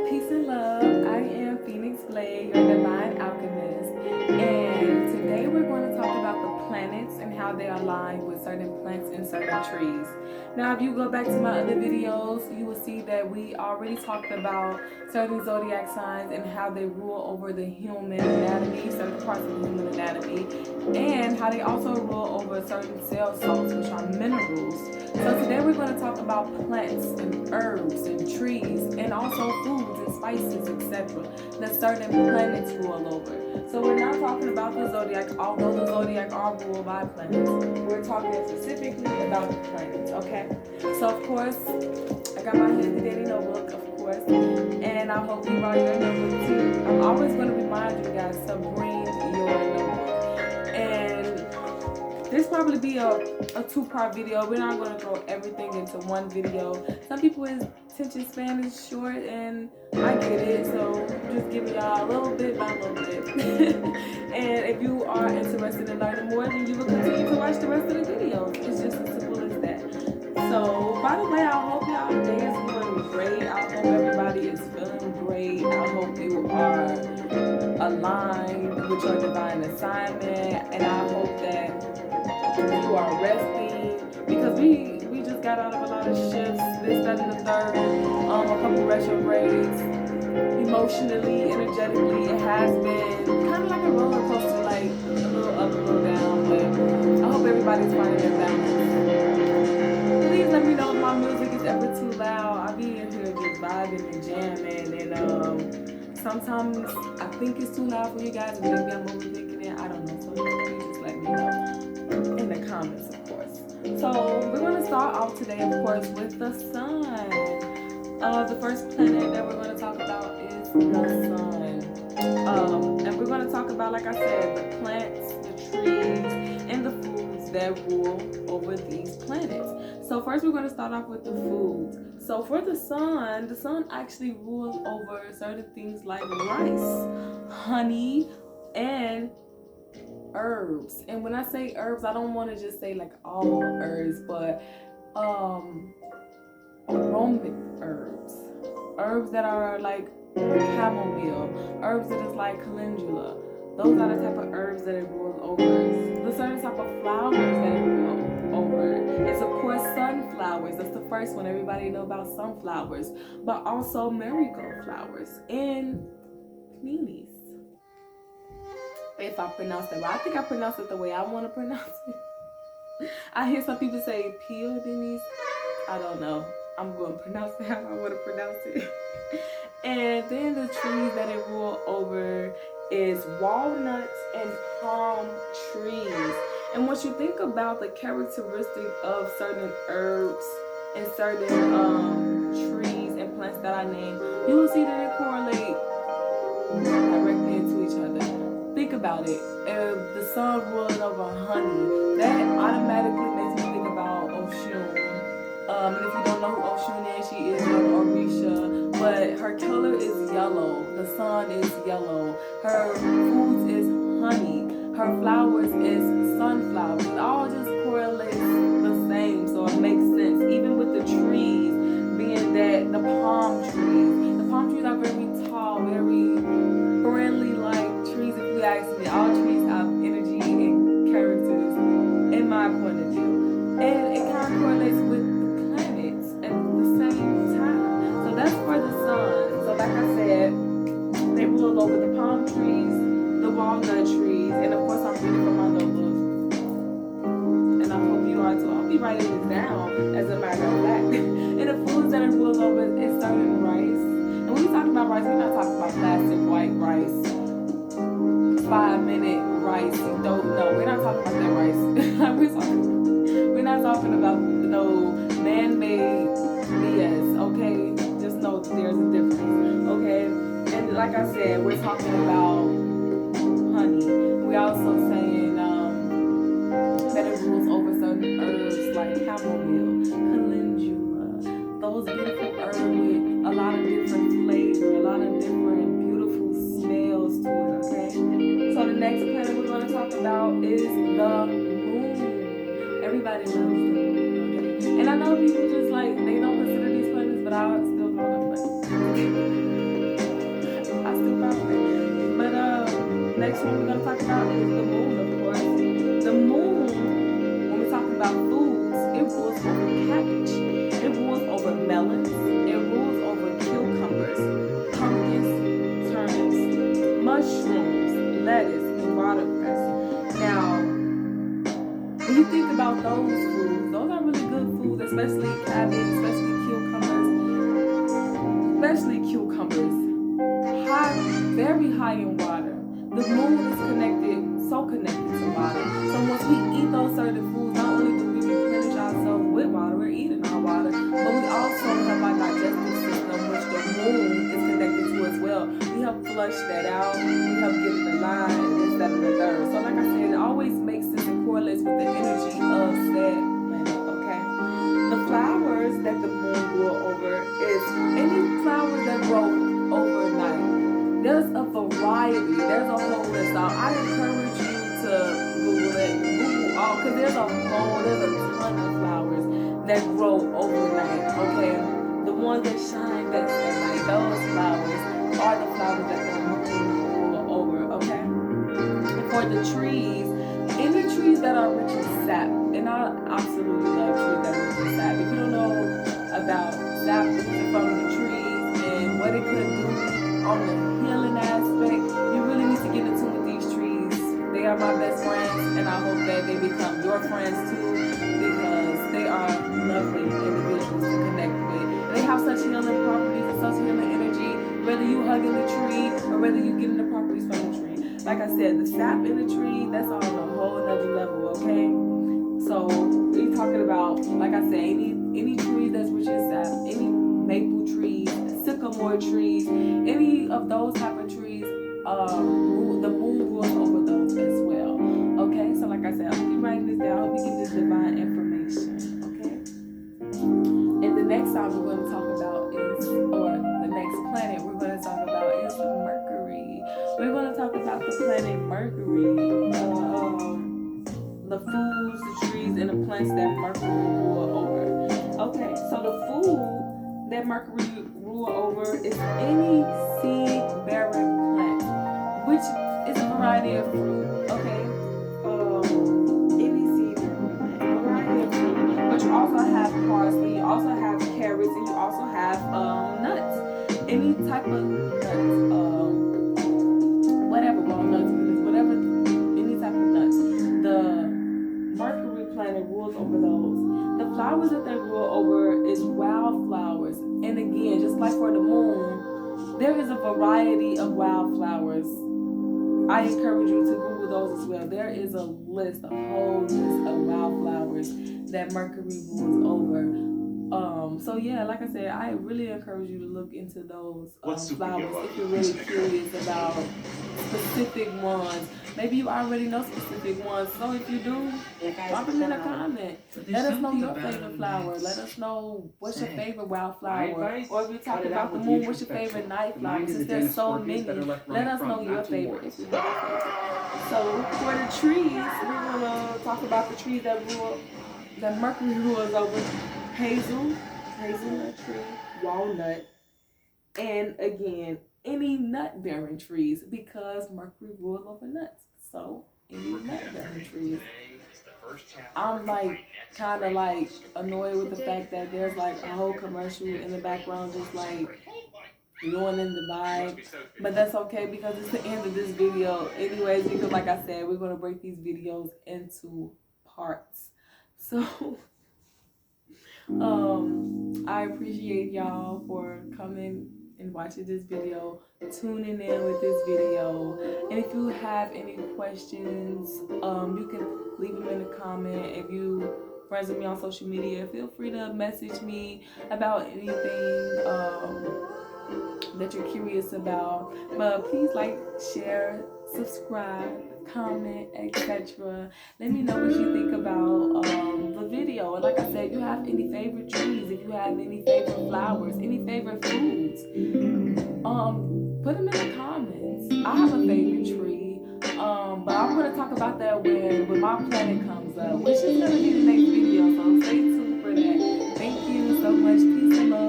Peace and love. I am Phoenix Blade, your divine alchemist, and today we're going to talk about the planets and how they align with certain plants and certain trees. Now, if you go back to my other videos, you will see that we already talked about certain zodiac signs and how they rule over the human anatomy, certain parts of the human anatomy, and how they also rule over certain cell salts, which are minerals. So today we're going to talk about plants and herbs and trees and also foods and spices, etc. that certain planets rule over. So we're not talking about the zodiac, although the zodiac are ruled by planets. We're talking specifically about the planets, okay? So of course, I got my handy dandy notebook, of course, and I hope you brought your notebook too. I'm always going to remind you guys to bring your notebook. And this probably be a two-part video. We're not going to throw everything into one video. Some people's attention span is short, and I get it. So I'm just giving y'all a little bit by a little bit. And if you are interested in learning more, then you will continue to watch the rest of the videos. It's just as simple as that. So, by the way, I hope y'all day is going great. I hope everybody is feeling great. I hope you are aligned with your divine assignment, and I hope that you are resting, because we just got out of a lot of shifts, this, that, and the third, a couple retrogrades. Emotionally, energetically, it has been kind of like a roller coaster, like a little up, a little down, but I hope everybody's finding their balance. Please let me know if my music is ever too loud. I be in here just vibing and jamming, and sometimes I think it's too loud for you guys, maybe I'm overthinking it, I don't know, so please just let me know in the comments, of course. So we're going to start off today, of course, with the sun. The first planet that we're going to talk about is the sun. And we're going to talk about, like I said, the plants, the trees, and the foods that rule over these planets. So first we're going to start off with the foods. So for the sun actually rules over certain things like rice, honey, and herbs. And when I say herbs, I don't want to just say like all herbs, but aromatic herbs that are like chamomile, herbs that is like calendula. Those are the type of herbs that it rules over. The certain type of flowers that it rules over is, of course, sunflowers. That's the first one. Everybody know about sunflowers, but also marigold flowers and peonies. If I pronounce that right. I think I pronounce it the way I want to pronounce it. I hear some people say peonies. I don't know. I'm going to pronounce it how I want to pronounce it. And then the trees that it rule over is walnuts and palm trees. And once you think about the characteristic of certain herbs and certain trees and plants that I named, you will see that it correlate directly into each other. Think about it. If the sun ruling over honey, that automatically makes me think about Oshun. And if you don't know who Oshun is, she is Orisha, but her color is yellow. The sun is yellow. Her foods is honey. Her flowers is sunflowers. It all just correlates the same, so it makes sense. Even with the trees, being that the palm trees are very tall, very friendly like trees. If you ask me, all trees have energy and characters in my point of view, and it kind of correlates with the planets at the same time. So that's for the sun. So like I said, they rule over the palm trees, the walnut trees, and of course I'm reading from my notebook, and I hope you are too. I'll be writing this down as a matter of fact. And the foods that it rules over is certain rice. And when we talk about rice, we're not talking about plastic white rice, 5-minute rice. No, we're not talking about that rice. We're not talking about no man-made BS, okay? Just know there's a difference, okay? And like I said, we're talking about honey. We're also saying that it rules over certain herbs like chamomile, calendula, those beautiful herbs with a lot of different flavor, a lot of different beautiful smells to it, okay? So the next planet we're going to talk about is the moon. Everybody loves the moon, okay? And I know people just like, they don't consider these planets, but I still call them planets. next one we're going to talk about is the moon, of course. The moon, when we're talking about foods, it rules over cabbage. It rules over melons. It rules over cucumbers, pumpkins, turnips, mushrooms, lettuce, and watercress. Now, when you think about those foods, those are really good foods, especially cabbage, especially cucumbers. Very high in water. The moon is so connected to water. So once we eat those certain foods, not only do we replenish ourselves with water, we're eating our water, but we also have our digestive system, which the moon is connected to as well. We help flush that out, we help get it aligned, and this, that, and the third. So like I said, it always makes sense and correlates with the energy of said planet, okay? The flowers that the moon grew over is any flowers that grow overnight. There's a variety. There's a whole list. So I encourage you to Google all, because there's a ton of flowers that grow overnight, okay? The ones that shine best at night, those flowers are the flowers that the moon grew over, okay? And for the trees, any trees that are rich in sap, and I absolutely love trees that are rich in sap. If you don't know about sap from the trees and what it could do on the healing aspect, you really need to get in tune with these trees. They are my best friends, and I hope that they become your friends too, because they are lovely individuals to connect with. They have such healing properties and such healing energy, whether you hugging the tree or whether you getting the properties from the tree. Like I said, the sap in the tree, that's on a whole other level, okay? So we're talking about, like I said, any tree that's rich in sap, any maple trees, sycamore trees, any of those type of trees, the moon rules over those as well. Okay, so like I said, I'll keep writing this down. I hope you get this divine information. Okay, and the next time we're going to talk about is, or the next planet we're going to talk about is Mercury. We're going to talk about the planet Mercury, the foods, the trees, and the plants that Mercury rule over. Okay, so the food that Mercury rule over is any seed-bearing plant, which is a variety of fruit, okay? Any seed-bearing plant, a variety of fruit. But you also have parsley, you also have carrots, and you also have nuts. Any type of nuts, whatever, walnuts, whatever, any type of nuts. The Mercury planet rules over those. The flowers that they rule over is wildflowers. And again, just like for the moon, there is a variety of wildflowers. I encourage you to Google those as well. There is a list, a whole list of wildflowers that Mercury rules over. So yeah, like I said, I really encourage you to look into those flowers if you're really curious about specific ones. Maybe you already know specific ones. So if you do, drop them in a comment. Let us know your favorite flower. Let us know what's your favorite wildflower. Or if you talk about the moon, what's your favorite night flower? Since there's so many, let us know your favorite if you have a favorite. So for the trees, we're gonna talk about the trees that Mercury rules over: hazelnut tree, walnut, and again, any nut-bearing trees, because Mercury rules over nuts. So any nut-bearing trees. I'm like kind of like annoyed with the fact that there's like a whole commercial in the background just like ruining the vibe, but that's okay because it's the end of this video anyways, because like I said, we're going to break these videos into parts. So I appreciate y'all for coming and watching this video, tuning in with this video. And if you have any questions, you can leave them in the comment. If you friends with me on social media, feel free to message me about anything that you're curious about. But please like, share, subscribe, comment, etc. Let me know what you think about the video. And like I said, if you have any favorite trees, if you have any favorite flowers, any favorite foods, put them in the comments. I have a favorite tree, but I'm going to talk about that when my planet comes up, which is going to be the next video, so stay tuned for that. Thank you so much. Peace and love.